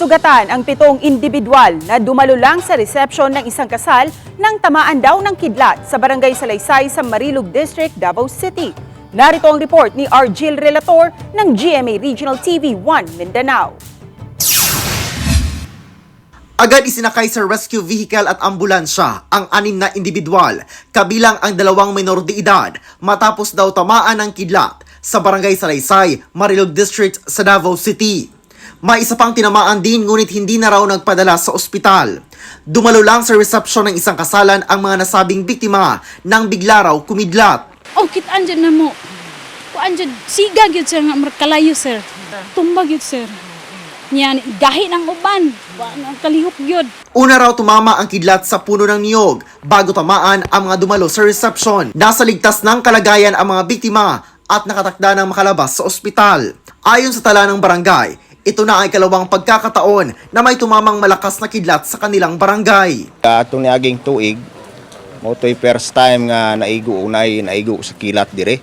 Nasugatan ang 7 individual na dumalo lang sa resepsyon ng isang kasal nang tamaan daw ng kidlat sa Barangay Salaysay sa Marilog District, Davao City. Narito ang report ni Argil Relator ng GMA Regional TV 1 Mindanao. Agad isinakay sa rescue vehicle at ambulansya ang 6 na individual, kabilang ang 2 minor de edad, matapos daw tamaan ng kidlat sa Barangay Salaysay, Marilog District sa Davao City. May isa pang tinamaan din ngunit hindi na raw nagpadala sa ospital. Dumalo lang sa resepsyon ng isang kasalan ang mga nasabing biktima nang bigla raw kumidlat. Oh, kitaan dyan na mo. Kuan dyan, sigag yun sir, nga kalayo sir. Tumbag yun sir. Yan, gahi ng uban. Kalihok yun. Una raw tumama ang kidlat sa puno ng niyog bago tamaan ang mga dumalo sa reception. Nasa ligtas ng kalagayan ang mga biktima at nakatakda ng makalabas sa ospital. Ayon sa tala ng barangay, ito na ay kalawang pagkakataon na may tumamang malakas na kidlat sa kanilang barangay. Atong niaging tuig, mo to'y first time nga naigo sa kilat dire.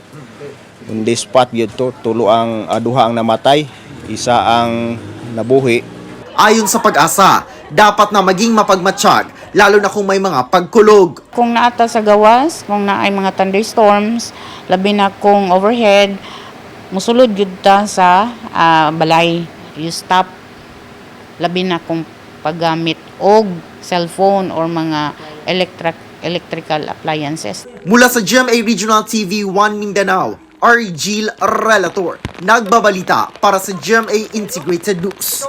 On this spot yun to, tulo ang duha ang namatay, isa ang nabuhi. Ayon sa Pag-asa, dapat na maging mapagmatsyag lalo na kung may mga pagkulog. Kung naata sa gawas, kung naay mga thunderstorms, labi na kung overhead, musulod yun ta sa balay. You stop, labi na kung paggamit og cellphone or mga electrical appliances. Mula sa GMA Regional TV 1 Mindanao, Argil Relator, nagbabalita para sa GMA Integrated News.